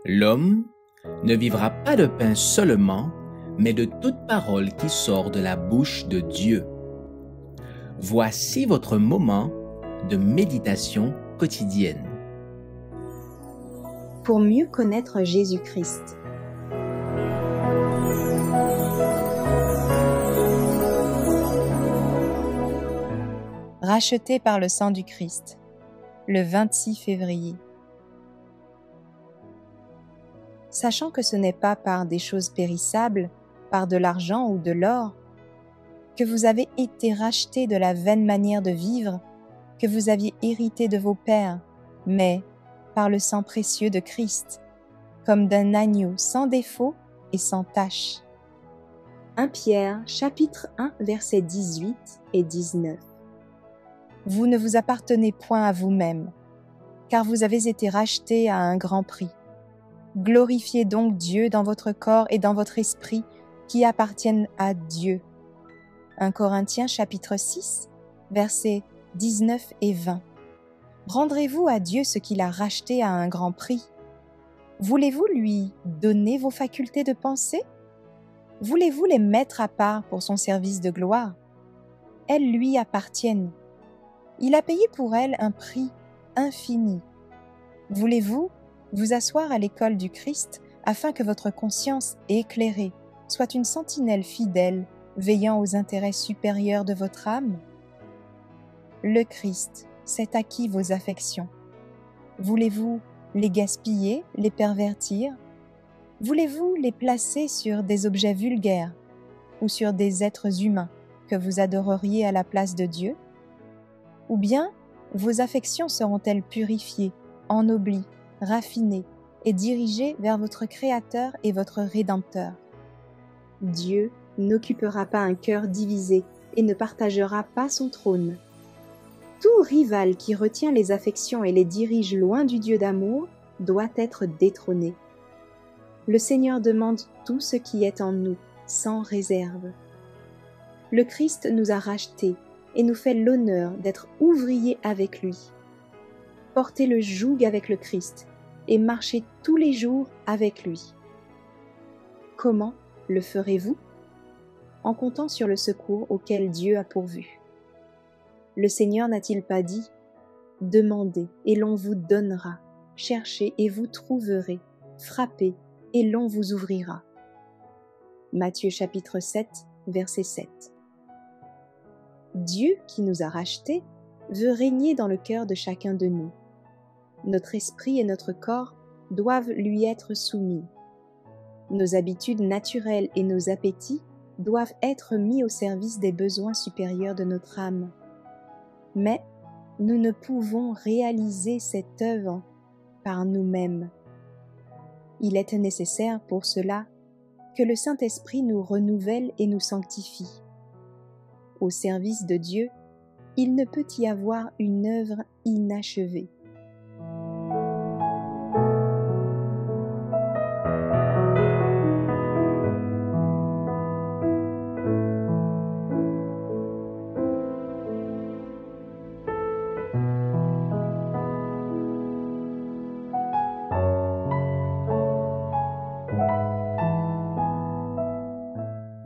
L'homme ne vivra pas de pain seulement, mais de toute parole qui sort de la bouche de Dieu. Voici votre moment de méditation quotidienne. Pour mieux connaître Jésus-Christ. Racheté par le sang du Christ, le 26 février. Sachant que ce n'est pas par des choses périssables, par de l'argent ou de l'or, que vous avez été rachetés de la vaine manière de vivre que vous aviez hérité de vos pères, mais par le sang précieux de Christ, comme d'un agneau sans défaut et sans tache. 1 Pierre, chapitre 1, versets 18 et 19. Vous ne vous appartenez point à vous-même, car vous avez été rachetés à un grand prix. Glorifiez donc Dieu dans votre corps et dans votre esprit qui appartiennent à Dieu. 1 Corinthiens chapitre 6, versets 19 et 20. Rendrez-vous à Dieu ce qu'il a racheté à un grand prix? Voulez-vous lui donner vos facultés de pensée? Voulez-vous les mettre à part pour son service de gloire? Elles lui appartiennent. Il a payé pour elles un prix infini. Voulez-vous vous asseoir à l'école du Christ afin que votre conscience éclairée soit une sentinelle fidèle veillant aux intérêts supérieurs de votre âme? Le Christ s'est acquis vos affections. Voulez-vous les gaspiller, les pervertir? Voulez-vous les placer sur des objets vulgaires ou sur des êtres humains que vous adoreriez à la place de Dieu? Ou bien vos affections seront-elles purifiées, ennoblies, raffinées et dirigées vers votre Créateur et votre Rédempteur? Dieu n'occupera pas un cœur divisé et ne partagera pas son trône. Tout rival qui retient les affections et les dirige loin du Dieu d'amour doit être détrôné. Le Seigneur demande tout ce qui est en nous, sans réserve. Le Christ nous a rachetés et nous fait l'honneur d'être ouvriers avec lui. Portez le joug avec le Christ et marchez tous les jours avec lui. Comment le ferez-vous? En comptant sur le secours auquel Dieu a pourvu. Le Seigneur n'a-t-il pas dit « Demandez et l'on vous donnera, cherchez et vous trouverez, frappez et l'on vous ouvrira » Matthieu chapitre 7, verset 7. Dieu qui nous a rachetés veut régner dans le cœur de chacun de nous. Notre esprit et notre corps doivent lui être soumis. Nos habitudes naturelles et nos appétits doivent être mis au service des besoins supérieurs de notre âme. Mais nous ne pouvons réaliser cette œuvre par nous-mêmes. Il est nécessaire pour cela que le Saint-Esprit nous renouvelle et nous sanctifie. Au service de Dieu, il ne peut y avoir une œuvre inachevée.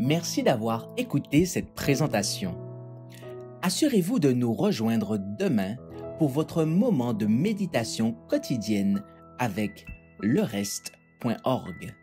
Merci d'avoir écouté cette présentation. Assurez-vous de nous rejoindre demain pour votre moment de méditation quotidienne avec lereste.org.